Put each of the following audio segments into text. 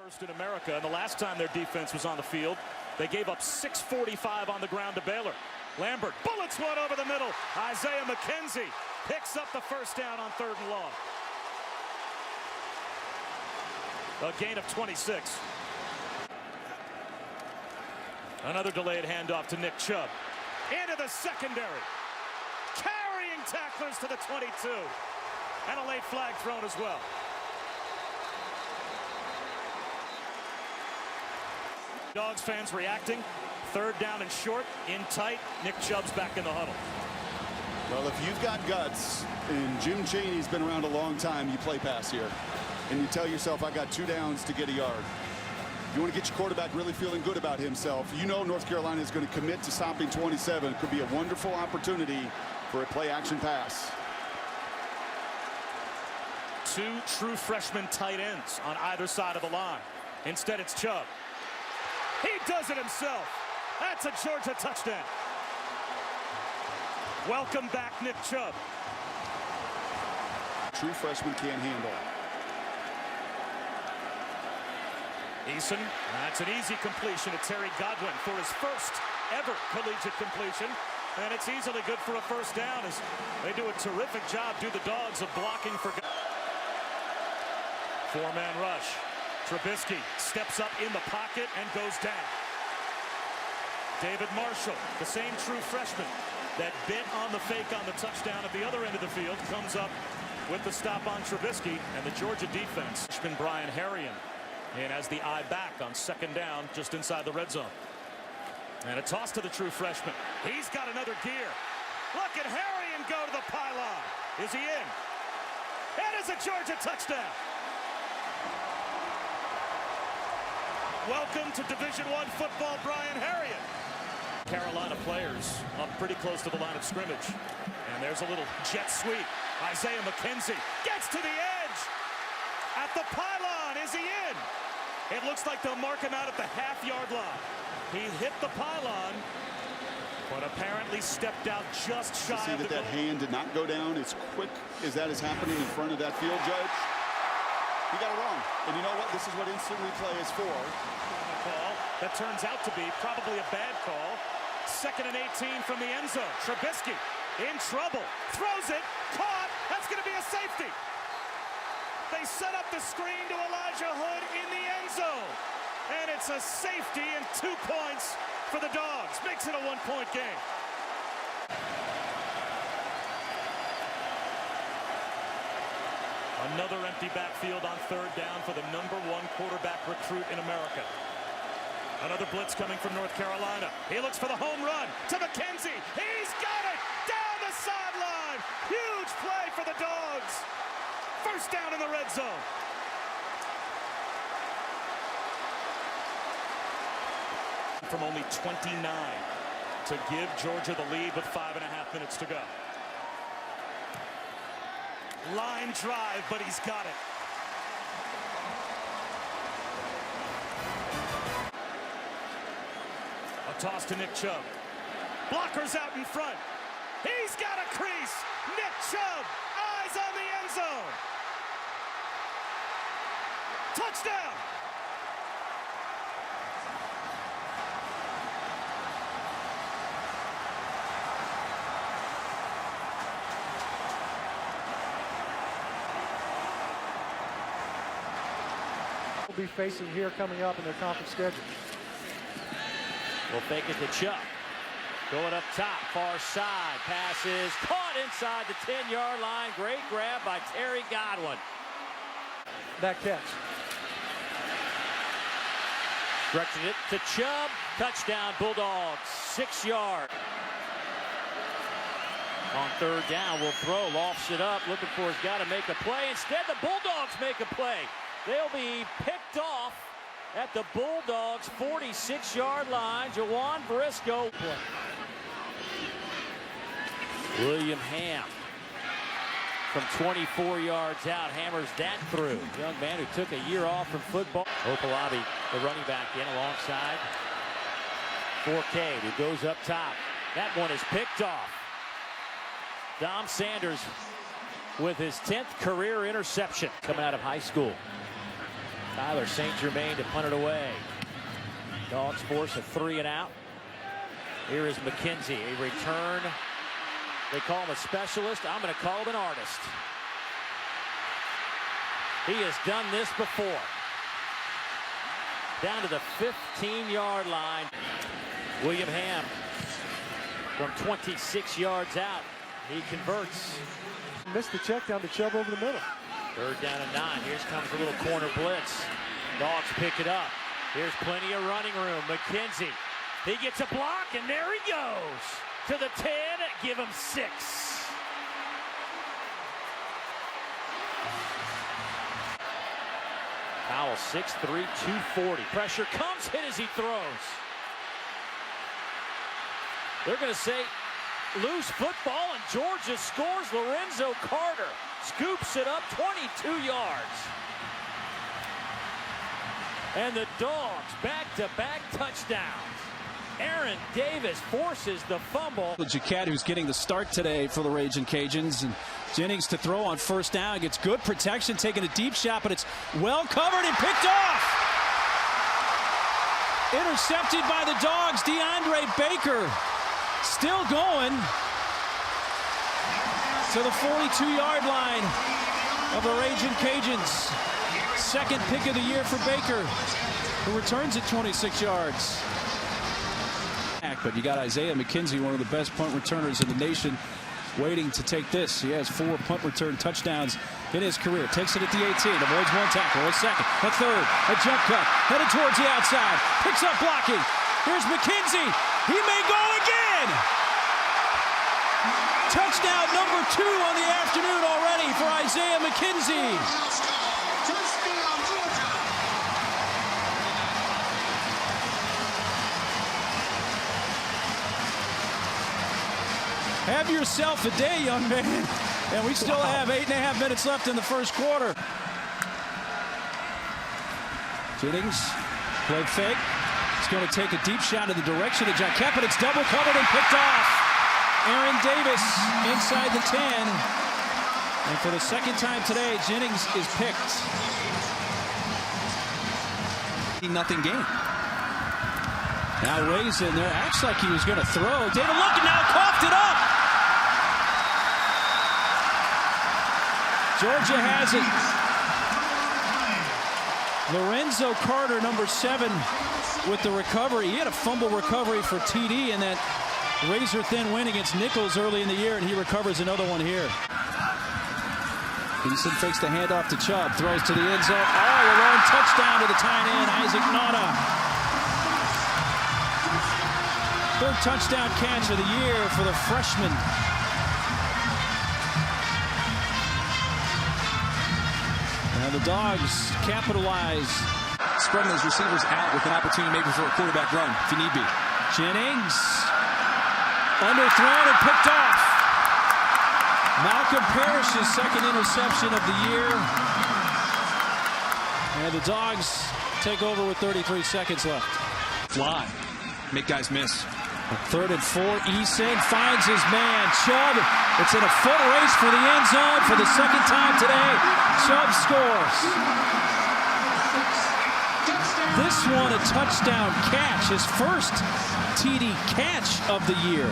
First in America, and the last time their defense was on the field, they gave up 645 on the ground to Baylor. Lambert bullets one over the middle. Isaiah McKenzie picks up the first down on 3rd and long. A gain of 26. Another delayed handoff to Nick Chubb. Into the secondary. Carrying tacklers to the 22. And a late flag thrown as well. Dogs fans reacting. 3rd down and short, in tight. Nick Chubb's back in the huddle. Well, if you've got guts, and Jim Chaney's been around a long time, you play pass here. And you tell yourself, I got 2 downs to get a yard. You want to get your quarterback really feeling good about himself. You know North Carolina is going to commit to stopping 27. It could be a wonderful opportunity for a play-action pass. 2 true freshman tight ends on either side of the line. Instead, it's Chubb. He does it himself. That's a Georgia touchdown. Welcome back, Nick Chubb. True freshman can't handle. Eason, that's an easy completion to Terry Godwin for his first ever collegiate completion. And it's easily good for a first down as they do a terrific job, do the Dogs, of blocking for. 4-man rush. Trubisky steps up in the pocket and goes down. David Marshall, the same true freshman that bit on the fake on the touchdown at the other end of the field, comes up with the stop on Trubisky, and the Georgia defense. Freshman Brian Harrion in as the eye back on 2nd down just inside the red zone. And a toss to the true freshman. He's got another gear. Look at Harrion go to the pylon. Is he in? It is a Georgia touchdown. Welcome to Division I football, Brian Harrion. Carolina players up pretty close to the line of scrimmage. And there's a little jet sweep. Isaiah McKenzie gets to the edge. At the pylon, is he in? It looks like they'll mark him out at the half-yard line. He hit the pylon, but apparently stepped out just shy of the goal. That hand did not go down as quick as that is happening in front of that field judge. He got it wrong. And you know what? This is what instant replay is for. A call that turns out to be probably a bad call. 2nd and 18 from the end zone. Trubisky in trouble. Throws it. Caught. That's going to be a safety. They set up the screen to Elijah Hood in the end zone. And it's a safety and 2 points for the Dogs. Makes it a 1-point game. Another empty backfield on 3rd down for the #1 quarterback recruit in America. Another blitz coming from North Carolina. He looks for the home run to McKenzie. He's got it down the sideline. Huge play for the Dogs. First down in the red zone. From only 29 to give Georgia the lead with 5.5 minutes to go. Line drive, but he's got it. A toss to Nick Chubb. Blockers out in front. He's got a crease. Nick Chubb, eyes on the end zone. Touchdown. Be facing here coming up in their conference schedule. We'll fake it to Chubb. Going up top, far side. Pass is caught inside the 10-yard line. Great grab by Terry Godwin. That catch. Directed it to Chubb. Touchdown, Bulldogs. 6 yards. On 3rd down, will throw. Lofts it up. Looking for he's got to make a play. Instead, the Bulldogs make a play. They'll be picked off at the Bulldogs' 46-yard line. Jawan Briscoe. William Ham from 24 yards out hammers that through. Young man who took a year off from football. Opalabi, the running back, in alongside 4K, who goes up top. That one is picked off. Dom Sanders with his 10th career interception coming out of high school. Tyler St. Germain to punt it away. Dogs force a 3 and out. Here is McKenzie, a return. They call him a specialist. I'm going to call him an artist. He has done this before. Down to the 15-yard line. William Ham from 26 yards out. He converts. Missed the check down to Chubb over the middle. 3rd down and 9. Here comes a little corner blitz. Dogs pick it up. Here's plenty of running room. McKenzie. He gets a block, and there he goes. To the 10, give him 6. Powell, 6'3", 240. Pressure comes, hit as he throws. They're going to say loose football, and Georgia scores. Lorenzo Carter scoops it up 22 yards. And the Dogs back-to-back touchdowns. Aaron Davis forces the fumble. Jaquette, who's getting the start today for the Ragin' Cajuns, and Jennings to throw on 1st down. Gets good protection, taking a deep shot, but it's well covered and picked off. Intercepted by the Dogs. DeAndre Baker still going to the 42-yard line of the Ragin' Cajuns. 2nd pick of the year for Baker, who returns at 26 yards. But you got Isaiah McKenzie, one of the best punt returners in the nation, waiting to take this. He has 4 punt return touchdowns in his career. Takes it at the 18, avoids 1 tackle, a 2nd, a 3rd, a jump cut, headed towards the outside, picks up blocking. Here's McKenzie. He may go again. Touchdown number 2 on the afternoon already for Isaiah McKenzie. Have yourself a day, young man. And we still have 8.5 minutes left in the 1st quarter. Jennings, play fake. He's going to take a deep shot in the direction of Jaquette, but it's double covered and picked off. Aaron Davis inside the 10. And for the 2nd time today, Jennings is picked. Nothing game. Now Ray's in there. Acts like he was going to throw. David Lucken now coughed it up. Georgia has it. Lorenzo Carter, number 7, with the recovery. He had a fumble recovery for TD in that razor-thin win against Nichols early in the year, and he recovers another one here. Beeson fakes the handoff to Chubb, throws to the end zone. All alone, touchdown to the tight end, Isaac Nauta. 3rd touchdown catch of the year for the freshman. And the Dogs capitalize. Spreading those receivers out with an opportunity maybe for a quarterback run, if you need be. Jennings, underthrown and picked off. Malcolm Parrish's 2nd interception of the year. And the Dogs take over with 33 seconds left. Fly. Make guys miss. 3rd and 4. Eason finds his man, Chubb. It's in a foot race for the end zone for the 2nd time today. Chubb scores. This one a touchdown catch, his 1st TD catch of the year.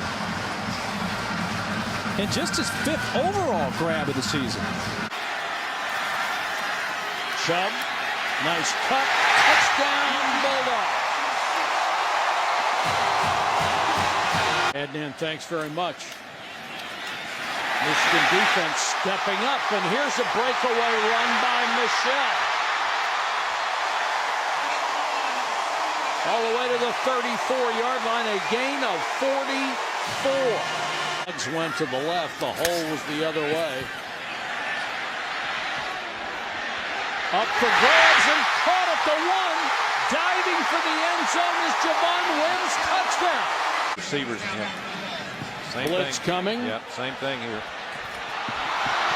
And just his 5th overall grab of the season. Chubb, nice cut, touchdown Bulldogs. Adnan, thanks very much. Michigan defense stepping up, and here's a breakaway run by Michel. All the way to the 34-yard line, a gain of 44. Legs went to the left, the hole was the other way. Up for grabs and caught at the 1. Diving for the end zone is Javon Wims, touchdown. Receivers, yeah. Same Blitz thing. coming. Yep, same thing here.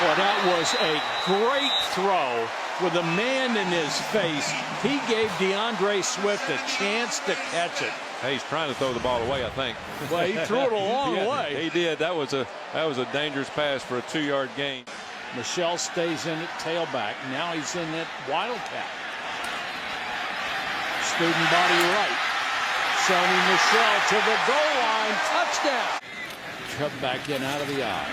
Well, that was a great throw with a man in his face. He gave DeAndre Swift a chance to catch it. Hey, he's trying to throw the ball away, I think. Well, he threw it a long way. He did. That was a dangerous pass for a 2-yard gain. Michel stays in at tailback. Now he's in at wildcat. Student body right. Sony Michel to the goal line. Touchdown. Chubb back in out of the eye.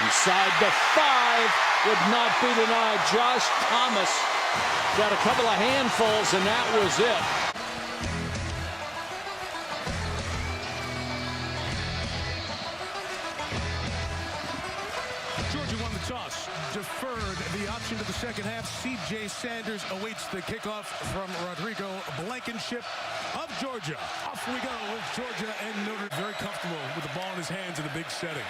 Inside the 5. Would not be denied. Josh Thomas got a couple of handfuls, and that was it. Georgia won the toss, deferred the option to the second half. C.J. Sanders awaits the kickoff from Rodrigo Blankenship of Georgia. Off we go with Georgia and Notre Dame. Very comfortable with the ball in his hands in a big setting.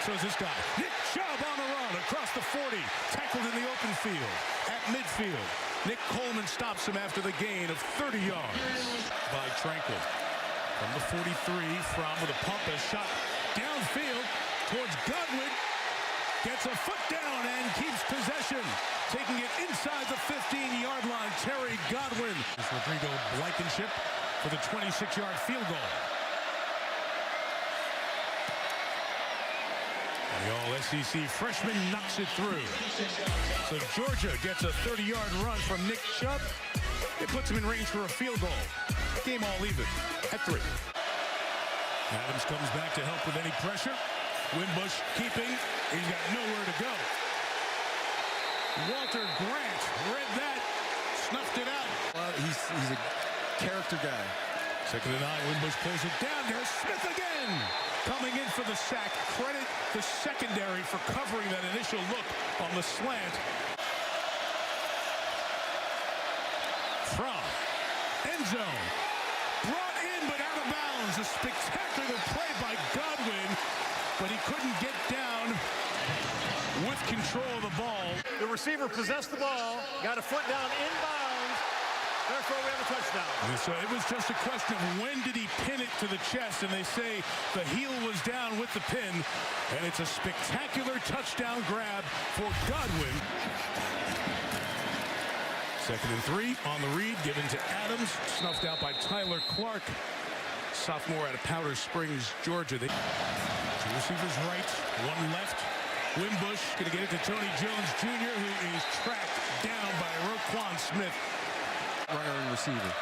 So is this guy. Nick Chubb on the run across the 40. Tackled in the open field. At midfield, Nick Coleman stops him after the gain of 30 yards by Tranquil. From the 43, Fromm with a pump, a shot downfield towards Godwin. Gets a foot down and keeps possession. Taking it inside the 15-yard line, Terry Godwin. It's Rodrigo Blankenship for the 26-yard field goal. And the all-SEC freshman knocks it through. So Georgia gets a 30-yard run from Nick Chubb. It puts him in range for a field goal. Game all even at 3. Adams comes back to help with any pressure. Wimbush keeping. He's got nowhere to go. Walter Grant read that. Snuffed it out. He's a character guy. 2nd and 9. Wimbush pulls it down. There's Smith again. Coming in for the sack. Credit the secondary for covering that initial look on the slant. From end zone. Brought in but out of bounds. A spectacular play by Godwin. But he couldn't get down with control of the ball. The receiver possessed the ball, got a foot down inbounds. Therefore, we have a touchdown. And so it was just a question of when did he pin it to the chest, and they say the heel was down with the pin, and it's a spectacular touchdown grab for Godwin. 2nd and 3 on the read, given to Adams, snuffed out by Tyler Clark, sophomore out of Powder Springs, Georgia. Two receivers right, one left. Wimbush going to get it to Tony Jones Jr., who is tracked down by Roquan Smith. Runner and receiver.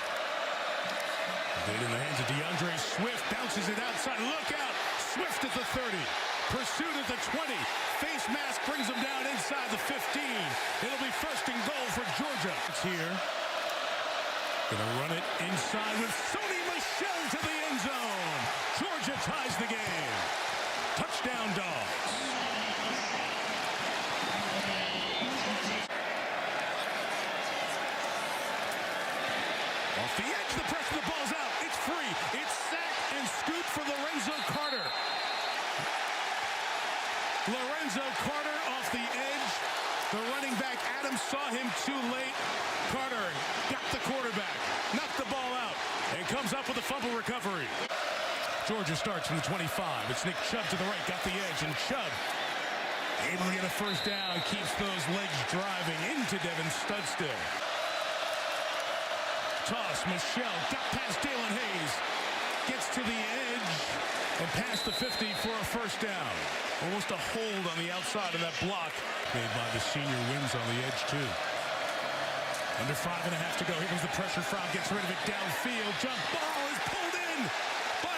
Get it in the hands of DeAndre Swift. Bounces it outside. Look out! Swift at the 30. Pursued at the 20. Face mask brings him down inside the 15. It'll be 1st and goal for Georgia. It's here. Gonna run it inside with Sony Michel to the end zone. Georgia ties the game. Touchdown, Dogs. Off the edge, the pressure, the ball's out. It's free. It's sacked and scooped for Lorenzo Carter. Lorenzo Carter off the edge. The running back, Adams, saw him too late. Carter got the quarterback, knocked the ball out, and comes up with a fumble recovery. Georgia starts from the 25. It's Nick Chubb to the right, got the edge, and Chubb able to get a 1st down, keeps those legs driving into Devin Studstill. Toss, Michel, got past Dalen Hayes, gets to the edge, and past the 50 for a 1st down. Almost a hold on the outside of that block made by the senior. Wins on the edge, too. Under 5.5 to go. Here comes the pressure. Fromm gets rid of it downfield. Jump ball is pulled in by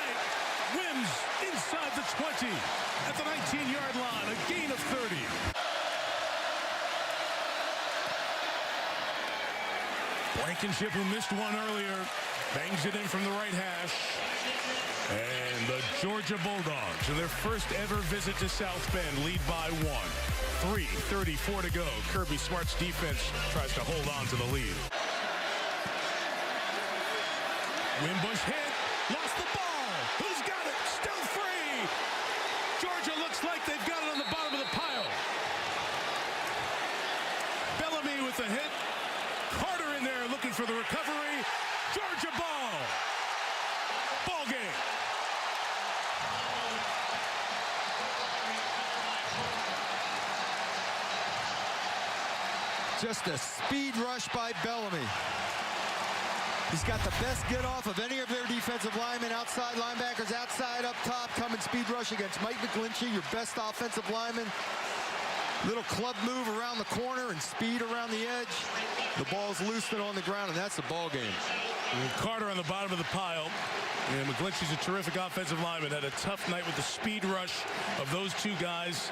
Wims inside the 20 at the 19-yard line. A gain of 30. Blankenship, who missed one earlier, bangs it in from the right hash. And the Georgia Bulldogs, in their first ever visit to South Bend, lead by 1. 3:34 to go. Kirby Smart's defense tries to hold on to the lead. Wimbush hit, lost the ball. Who's got it? Still free. Georgia looks like they've got it on the bottom of the pile. Bellamy with the hit. Carter in there looking for the recovery. Georgia ball. Ball game. Just a speed rush by Bellamy. He's got the best get off of any of their defensive linemen, outside linebackers, outside up top, coming speed rush against Mike McGlinchey, your best offensive lineman. Little club move around the corner and speed around the edge. The ball's loose and on the ground, and that's the ball game. And Carter on the bottom of the pile. And McGlinchey's a terrific offensive lineman. Had a tough night with the speed rush of those two guys,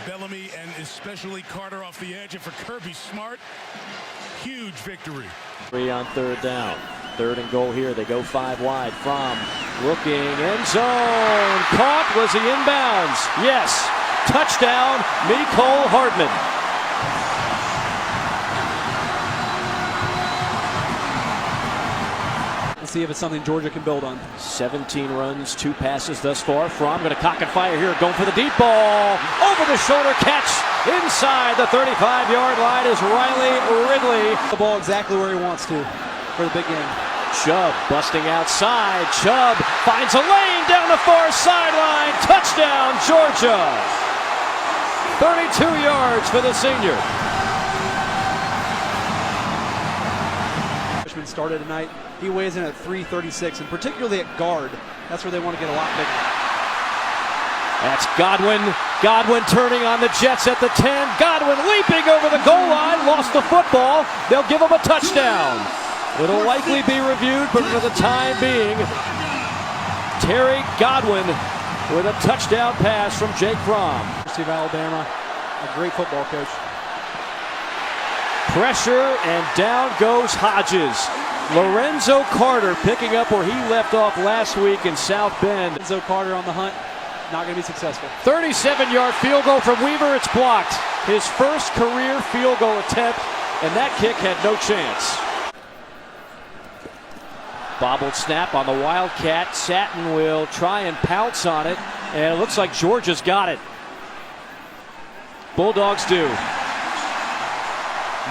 Bellamy and especially Carter off the edge. And for Kirby Smart, huge victory. 3 on 3rd down. 3rd and goal here. They go 5 wide. From looking end zone. Caught. Was he inbounds? Yes. Touchdown, Mecole Hardman. Let's see if it's something Georgia can build on. 17 runs, 2 passes thus far. From going to cock and fire here, going for the deep ball. Over the shoulder catch inside the 35-yard line is Riley Ridley. The ball exactly where he wants to for the big game. Chubb busting outside. Chubb finds a lane down the far sideline. Touchdown, Georgia. 32 yards for the senior. Freshman started tonight. He weighs in at 336, and particularly at guard, that's where they want to get a lot bigger. That's Godwin. Godwin turning on the Jets at the 10. Godwin leaping over the goal line. Lost the football. They'll give him a touchdown. It'll likely be reviewed, but for the time being, Terry Godwin with a touchdown pass from Jake Fromm. University of Alabama, a great football coach. Pressure, and down goes Hodges. Lorenzo Carter picking up where he left off last week in South Bend. Lorenzo Carter on the hunt, not going to be successful. 37-yard field goal from Weaver. It's blocked. His first career field goal attempt, and that kick had no chance. Bobbled snap on the Wildcat. Satin will try and pounce on it, and it looks like Georgia's got it. Bulldogs do.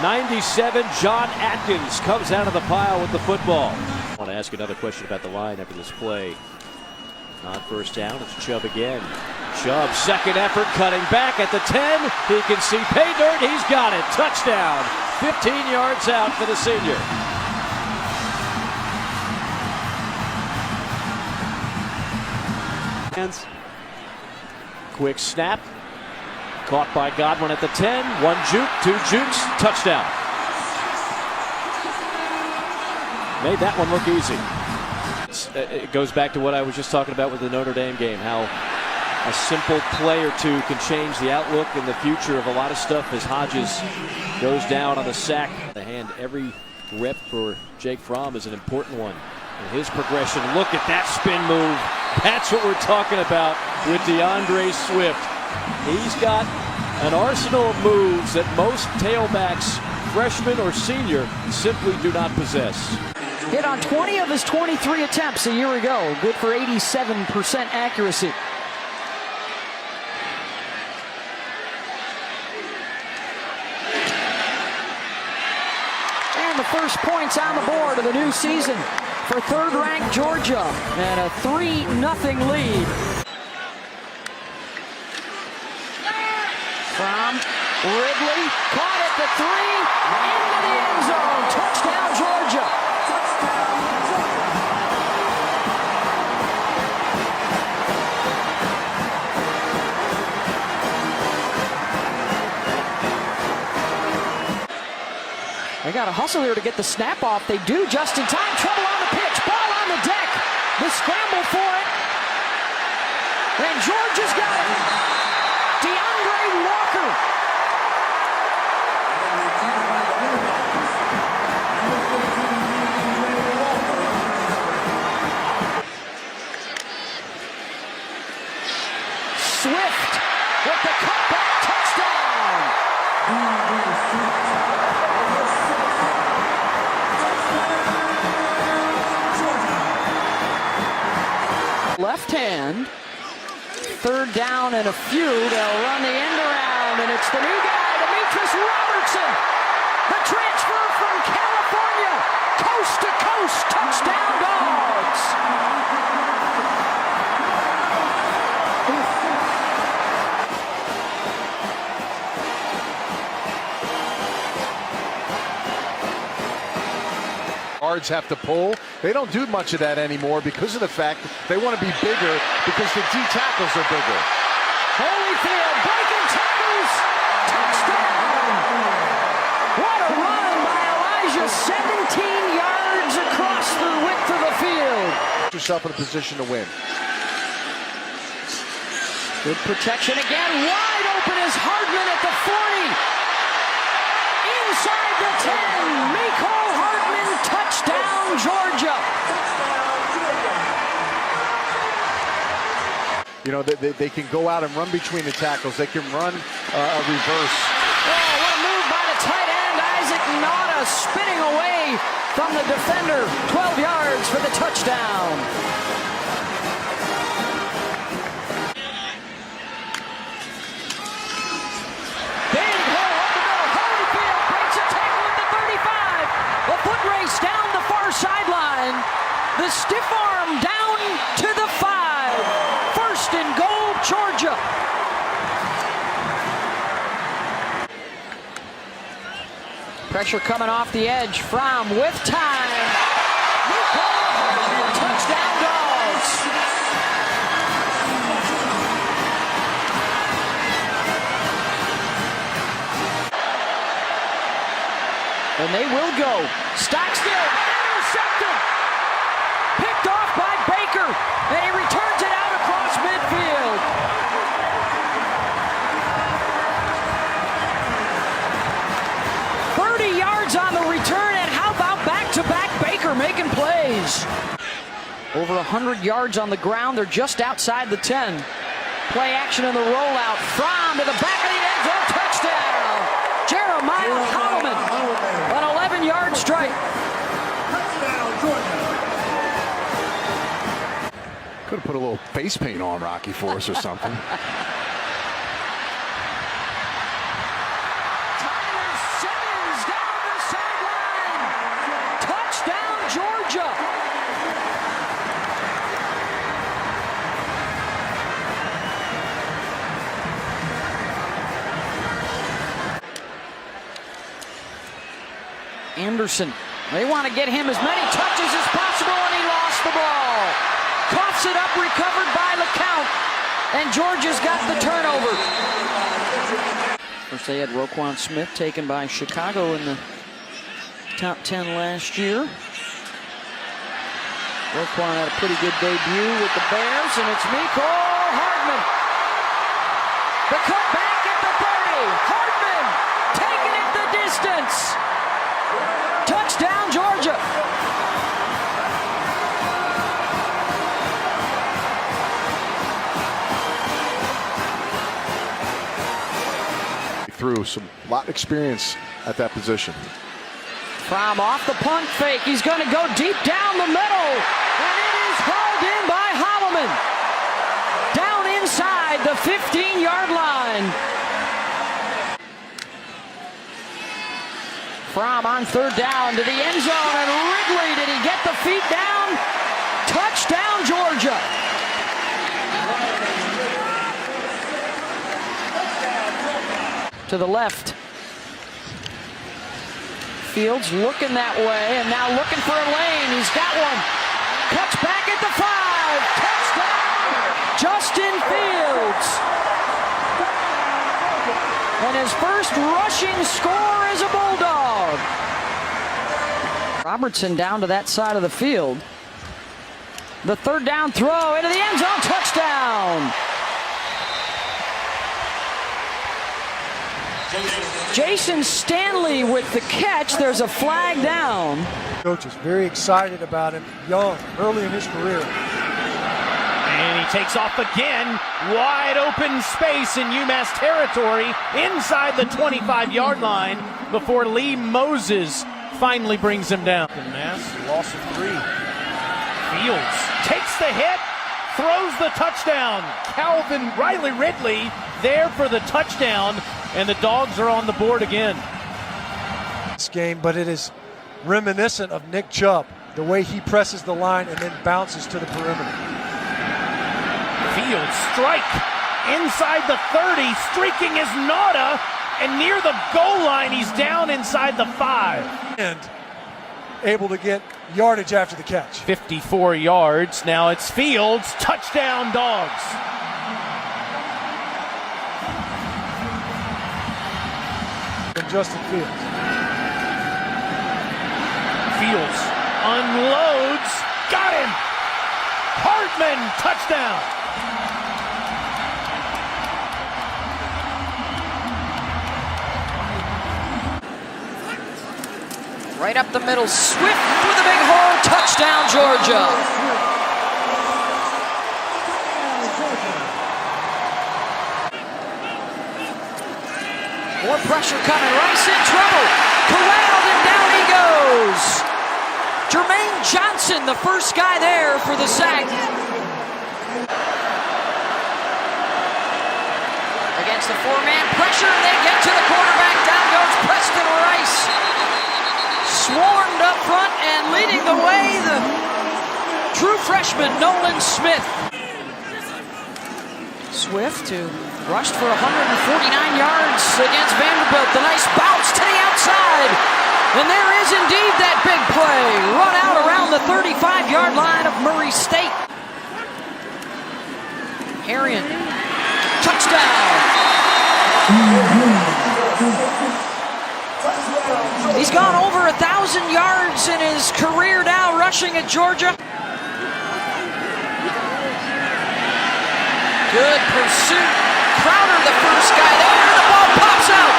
97, John Atkins comes out of the pile with the football. I want to ask another question about the line after this play. On 1st down, it's Chubb again. Chubb, second effort, cutting back at the 10. He can see pay dirt. He's got it. Touchdown. 15 yards out for the senior. Hands. Quick snap. Caught by Godwin at the 10. 1 juke, 2 jukes, touchdown. Made that one look easy. It goes back to what I was just talking about with the Notre Dame game, how a simple play or two can change the outlook and the future of a lot of stuff as Hodges goes down on the sack. The hand, every rep for Jake Fromm is an important one. And his progression, look at that spin move. That's what we're talking about with DeAndre Swift. He's got an arsenal of moves that most tailbacks, freshman or senior, simply do not possess. Hit on 20 of his 23 attempts a year ago. Good for 87% accuracy. And the first points on the board of the new season for 3rd-ranked Georgia, and a 3-0 lead. From Ridley, caught at the 3, into the end zone. Touchdown, Georgia. They got to hustle here to get the snap off. They do just in time. Trouble on the pitch. Ball on the deck. The scramble for it. And Georgia's got it. DeAndre Walker. Swift with the cutback touchdown. Left hand, 3rd down and a few. They'll run the end around, and it's the new guy, Demetrius Robertson, the transfer from California, coast to coast, touchdown Dogs. Guards have to pull. They don't do much of that anymore because of the fact that they want to be bigger because the D tackles are bigger. Holyfield breaking tackles, touchdown! What a run by yourself in a position to win. Good protection again. Wide open is Hardman at the 40. Inside the 10. Mecole Hardman, touchdown, Georgia. You know, they can go out and run between the tackles. They can run a reverse. Oh, what a move by the tight end. Isaac Nauta spinning away from the defender. 12 yards for the touchdown. Big hole up the middle. Holyfield breaks a tackle at the 35. A foot race down the far sideline. The stiff arm down to the 5. First and goal, Georgia. Pressure coming off the edge. Fromm with time. Touchdown, Dogs. And they will go. Stockstill, intercepted. Picked off by Baker. And he returns it out across midfield. On the return, and how about back-to-back Baker making plays? Over 100 yards on the ground. They're just outside the 10. Play action in the rollout. Fromm to the back of the end zone. Touchdown! Jeremiah Holloman. An 11-yard strike. Could have put a little face paint on Rocky for us or something. Georgia. Anderson. They want to get him as many touches as possible, and he lost the ball. Coughs it up, recovered by LeCount, and Georgia's got the turnover. First, they had Roquan Smith taken by Chicago in the top 10 last year. Roquan had a pretty good debut with the Bears, and it's Mecole Hardman. The cut back at the 30. Hardman taking it the distance. Touchdown, Georgia. Through a lot of experience at that position. Fromm off the punt fake. He's going to go deep down the middle. And it is hauled in by Holloman. Down inside the 15-yard line. Fromm on third down to the end zone. And Ridley, did he get the feet down? Touchdown, Georgia. To the left. Fields looking that way, and now looking for a lane. He's got one. Cuts back at the 5. Touchdown, Justin Fields. And his first rushing score is a Bulldog. Robertson down to that side of the field. The third down throw into the end zone. Touchdown. Jason Stanley with the catch. There's a flag down. Coach is very excited about him. Young, early in his career. And he takes off again. Wide open space in UMass territory inside the 25-yard line before Lee Moses finally brings him down. UMass, loss of 3. Fields takes the hit, throws the touchdown. Calvin Ridley there for the touchdown. And the Dogs are on the board again. This game, but it is reminiscent of Nick Chubb, the way he presses the line and then bounces to the perimeter. Fields strike inside the 30. Streaking is Nauta, and near the goal line, he's down inside the 5. And able to get yardage after the catch. 54 yards. Now it's Fields. Touchdown, Dogs. And Justin Fields. Fields unloads. Got him. Hartman, touchdown. Right up the middle, Swift with a big hole, touchdown Georgia. More pressure coming, Rice in trouble, corralled and down he goes. Jermaine Johnson, the first guy there for the sack. Against the four-man pressure, they get to the quarterback, down goes Preston Rice. Swarmed up front and leading the way, the true freshman Nolan Smith. Swift who rushed for 149 yards against Vanderbilt. The nice bounce to the outside. And there is indeed that big play. Run out around the 35-yard line of Murray State. Arian, touchdown. He's gone over 1,000 yards in his career now rushing at Georgia. Good pursuit. Crowder, the first guy there. The ball pops out.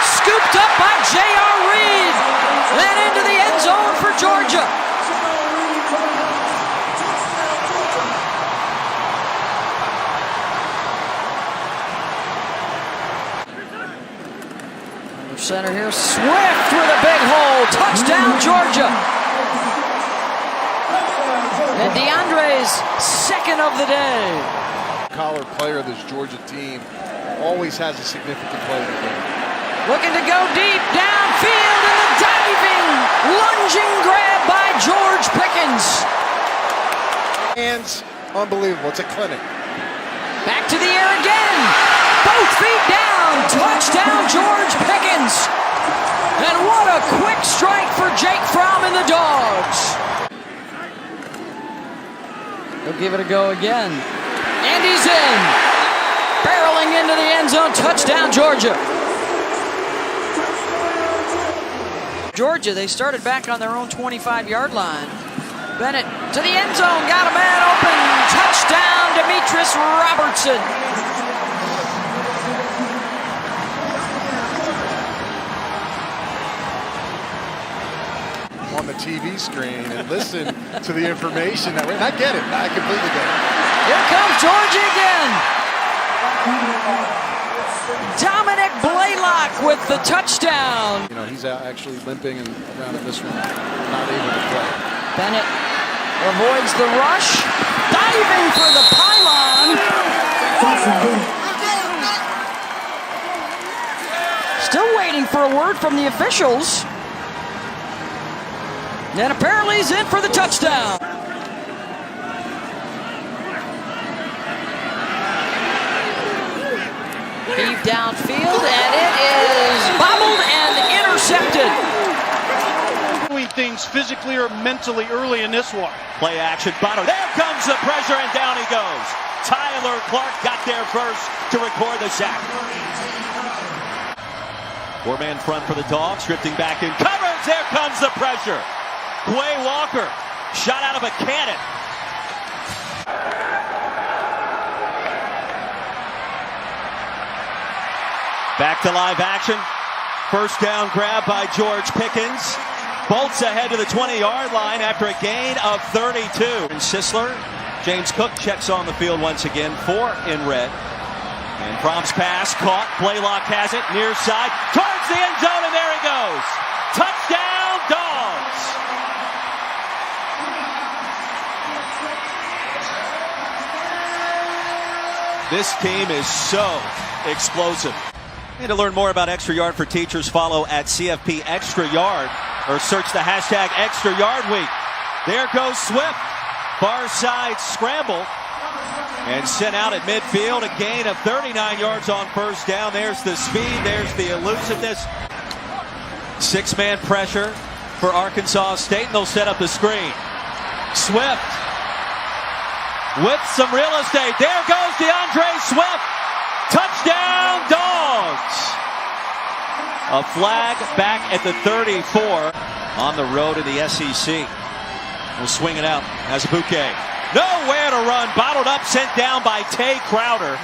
Scooped up by J.R. Reed. Then into the end zone for Georgia. Center here, Swift with a big hole, touchdown Georgia. And DeAndre's second of the day. Collar player of this Georgia team always has a significant play in the game. Looking to go deep, downfield, and a diving, lunging grab by George Pickens. Hands, unbelievable, it's a clinic. Back to the air again, both feet down, touchdown George Pickens. And what a quick strike for Jake Fromm and the Dogs. He'll give it a go again. And he's in. Barreling into the end zone, touchdown Georgia. Georgia, they started back on their own 25-yard line. Bennett to the end zone, got a man open, touchdown Demetrius Robertson. On the TV screen and listen to the information that way. And I get it. I completely get it. Here comes Georgia again. Dominic Blaylock with the touchdown. You know, he's actually limping and around in this one, not able to play. Bennett avoids the rush, diving for the pylon. Still waiting for a word from the officials. And apparently he's in for the touchdown. Heave downfield, and it is bobbled and intercepted. Doing things physically or mentally early in this one. Play action, Bono. There comes the pressure, and down he goes. Tyler Clark got there first to record the sack. Four-man front for the Dogs, drifting back in coverage. There comes the pressure. Quay Walker, shot out of a cannon. Back to live action. First down grab by George Pickens. Bolts ahead to the 20-yard line after a gain of 32. And Sisler, James Cook checks on the field once again, 4 in red. And Fromm's pass caught. Blaylock has it near side towards the end zone, and there he goes. Touchdown, Dogs. This team is so explosive. And to learn more about Extra Yard for Teachers, follow at CFP Extra Yard or search the hashtag Extra Yard Week. There goes Swift. Far side scramble and sent out at midfield. A gain of 39 yards on first down. There's the speed. There's the elusiveness. Six-man pressure for Arkansas State, and they'll set up the screen. Swift with some real estate. There goes DeAndre Swift. Touchdown, Dogs. A flag back at the 34 on the road to the SEC. will swing it out as a bouquet. Nowhere to run. Bottled up, sent down by Tay Crowder,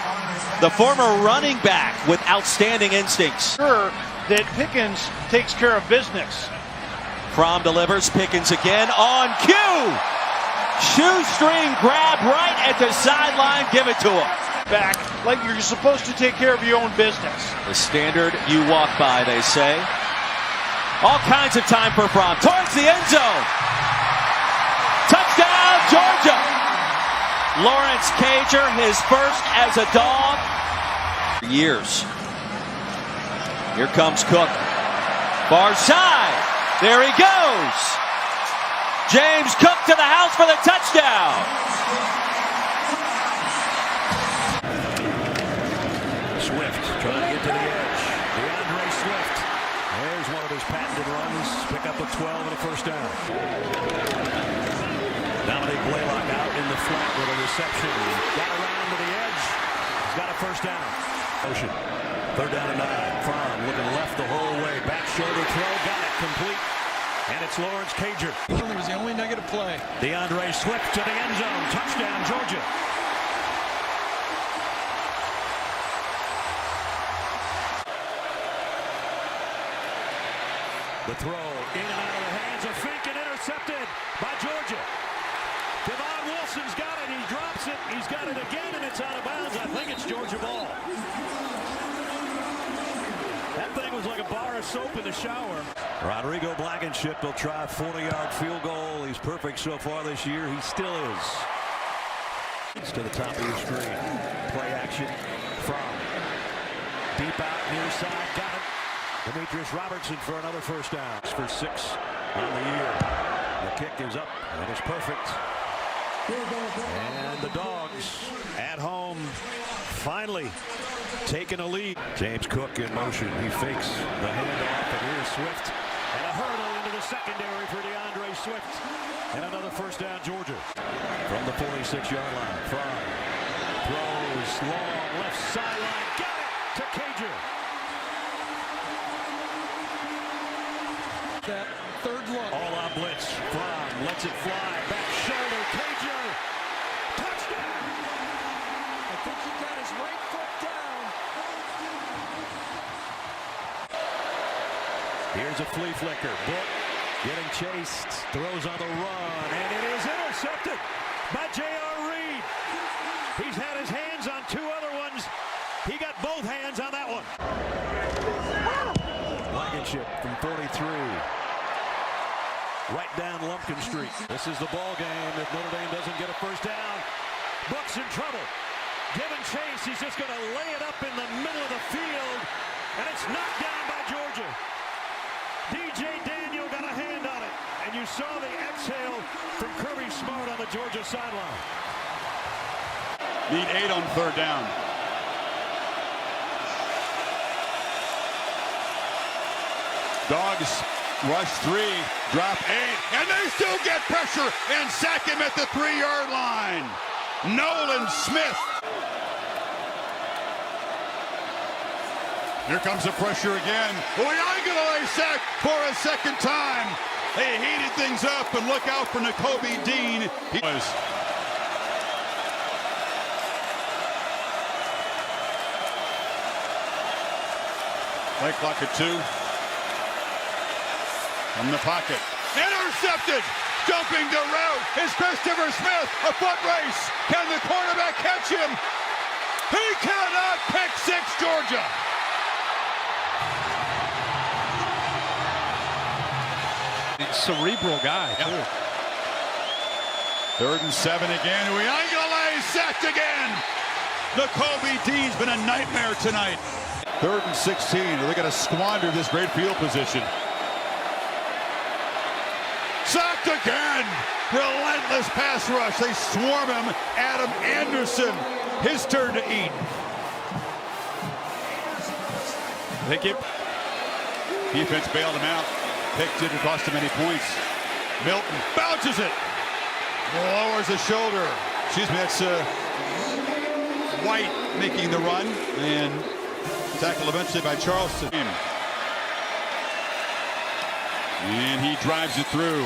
the former running back with outstanding instincts. Sure that Pickens takes care of business. Fromm delivers. Pickens again on cue. Shoestring grab right at the sideline. Give it to him. Back like you're supposed to take care of your own business. The standard you walk by, they say. All kinds of time for Fromm. Towards the end zone. Touchdown, Georgia. Lawrence Cager, his first as a dog. Years. Here comes Cook. Far side. There he goes. James Cook to the house for the touchdown. Swift trying to get to the edge. DeAndre Swift. There's one of his patented runs. Pick up a 12 and a first down. Dominic Blaylock out in the flat with a reception. Got around to the edge. He's got a first down. Motion. Third down and 9. Fromm looking left the whole way. Back shoulder throw. Got it complete. And it's Lawrence Cager. It was the only negative play. DeAndre Swift to the end zone. Touchdown, Georgia. The throw in and out of the hands of Fink and intercepted by Georgia. Devon Wilson's got it. He drops it. He's got it again, and it's out of bounds. I think it's Georgia ball. That thing was like a bar of soap in the shower. Rodrigo Blankenship will try a 40-yard field goal. He's perfect so far this year. He still is. It's to the top of your screen. Play action from deep out near side. Got it. Demetrius Robertson for another first down. For 6 on the year. The kick is up, and it's perfect. And the Dogs at home finally taking a lead. James Cook in motion. He fakes the handoff, and here's Swift. And a hurdle into the secondary for DeAndre Swift. And another first down, Georgia. From the 46-yard line. Fromm throws long left sideline. Got it to Cager. That third look. All on blitz. Fromm lets it fly. Back shoulder. Cager. Touchdown. I think he got his right foot down. Here's a flea flicker. Book getting chased. Throws on the run. And it is intercepted by J.R. Reed. He's had his hands on 2 other ones. He got both hands on that one. Blankenship from 43. Right down Lumpkin Street. This is the ball game if Notre Dame doesn't get a first down. Book's in trouble. Given chase, he's just going to lay it up in the middle of the field. And it's knocked down by Georgia. DJ Daniel got a hand on it. And you saw the exhale from Kirby Smart on the Georgia sideline. Need 8 on third down. Dogs rush 3, drop 8, and they still get pressure and sack him at the 3-yard line. Nolan Smith. Here comes the pressure again. Uyunglele sacked for a second time. They heated things up, and look out for Nakobe Dean. He was. Play clock at 2. From the pocket. Intercepted! Jumping the route is Christopher Smith. A foot race. Can the quarterback catch him? He cannot. Pick 6, Georgia. Cerebral guy. Yep. 3rd and 7 again. Uyunglele sacked again. Nakobe Dean's been a nightmare tonight. 3rd and 16. They're going to squander this great field position. Sacked again. Relentless pass rush. They swarm him. Adam Anderson. His turn to eat. They get. Defense bailed him out. Picked it. It cost him many points. Milton bounces it. Lowers the shoulder. Excuse me. That's White making the run. And tackled eventually by Charleston. And he drives it through.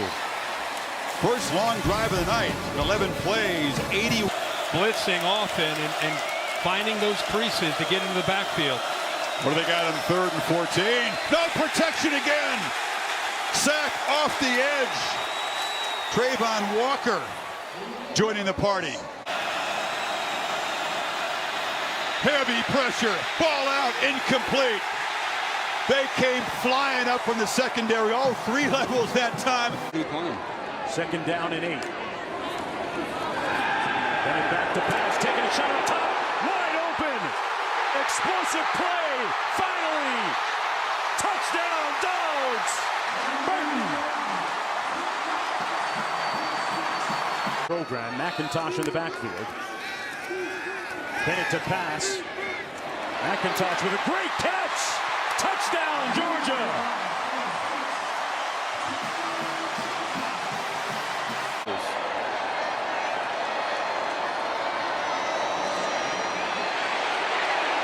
First long drive of the night. 11 plays, 80. Blitzing often and finding those creases to get into the backfield. What do they got on 3rd and 14? No protection again. Sack off the edge. Trayvon Walker joining the party. Heavy pressure. Ball out. Incomplete. They came flying up from the secondary. All 3 levels that time. 2nd down and 8. Bennett back to pass. Taking a shot up top. Wide open. Explosive play. Finally. Touchdown, Dogs. Burton. Program. McIntosh in the backfield. Bennett to pass. McIntosh with a great catch. Touchdown, Georgia.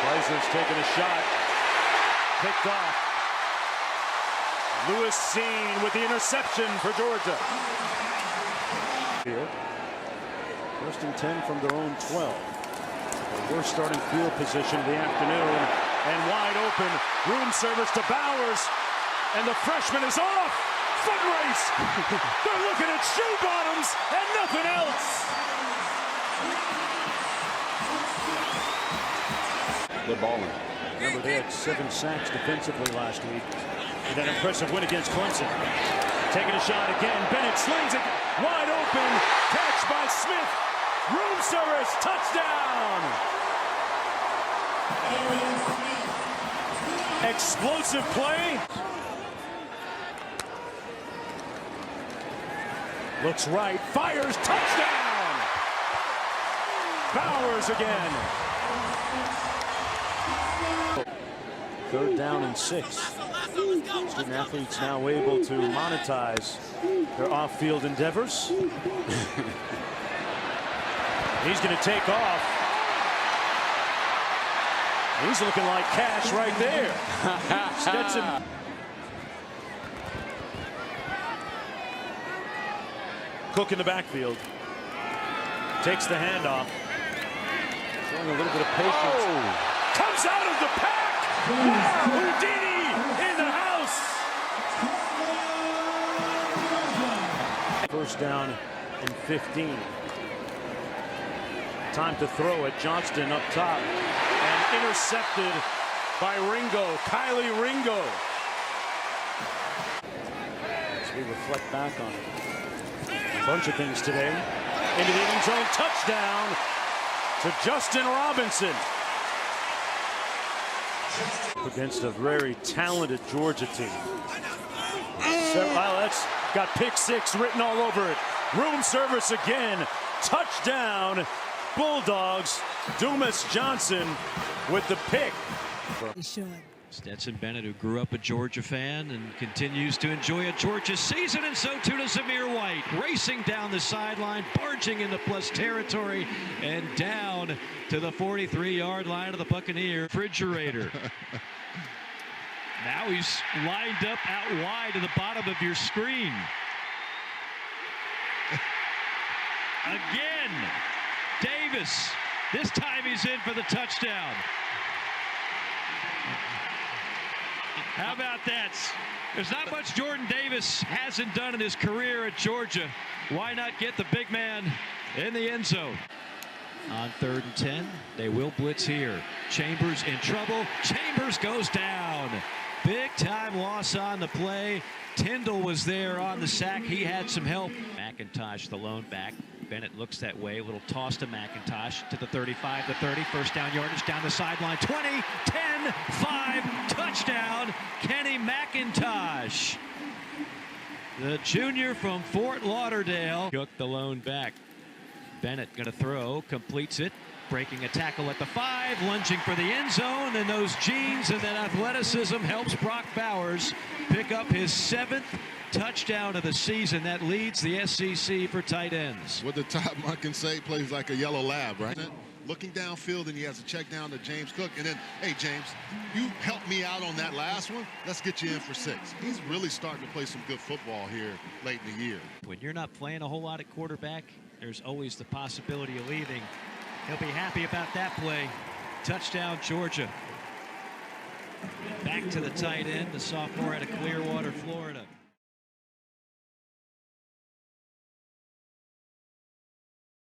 Reiser's taking a shot. Picked off. Lewis Seen with the interception for Georgia. 1st and 10 from their own 12. The worst starting field position of the afternoon. And wide open. Room service to Bowers. And the freshman is off. Foot race. They're looking at shoe bottoms and nothing else. Good balling. Remember, they had 7 sacks defensively last week. And that impressive win against Clemson. Taking a shot again. Bennett slings it. Wide open. Catch by Smith. Room service. Touchdown. Explosive play. Looks right. Fires. Touchdown. Bowers again. 3rd down and 6. Student athletes now able to monetize their off-field endeavors. He's going to take off. He's looking like cash right there. Stetson. Cook in the backfield. Takes the handoff. Showing a little bit of patience. Oh. Comes out of the pack. Houdini in the house. 1st down and 15. Time to throw it. Johnston up top. And intercepted by Ringo. Kylie Ringo. As we reflect back on it. A bunch of things today. Into the end zone. Touchdown to Justin Robinson. Against a very talented Georgia team. Wow, that's got pick 6 written all over it. Room service again. Touchdown. Bulldogs. Dumas Johnson with the pick. Stetson Bennett, who grew up a Georgia fan and continues to enjoy a Georgia season, and so too does Zamir White, racing down the sideline, barging into plus territory, and down to the 43-yard line of the Buccaneer refrigerator. Now he's lined up out wide to the bottom of your screen. Again, Davis. This time he's in for the touchdown. How about that? There's not much Jordan Davis hasn't done in his career at Georgia. Why not get the big man in the end zone? On 3rd and 10, they will blitz here. Chambers in trouble. Chambers goes down. Big time loss on the play. Tyndall was there on the sack. He had some help. McIntosh, the lone back. Bennett looks that way. A little toss to McIntosh to the 35, the 30. 1st down yardage down the sideline. 20, 10, 5. Touchdown, Kenny McIntosh. The junior from Fort Lauderdale. Cook, the lone back. Bennett going to throw. Completes it. Breaking a tackle at the 5, lunging for the end zone, and those genes and that athleticism helps Brock Bowers pick up his 7th touchdown of the season. That leads the SEC for tight ends. What the top man can say, plays like a yellow lab, right? looking downfield, and he has to check down to James Cook. And then, hey, James, you helped me out on that last one. Let's get you in for 6. He's really starting to play some good football here late in the year. When you're not playing a whole lot at quarterback, there's always the possibility of leaving. He'll be happy about that play. Touchdown, Georgia. Back to the tight end, the sophomore out of Clearwater, Florida.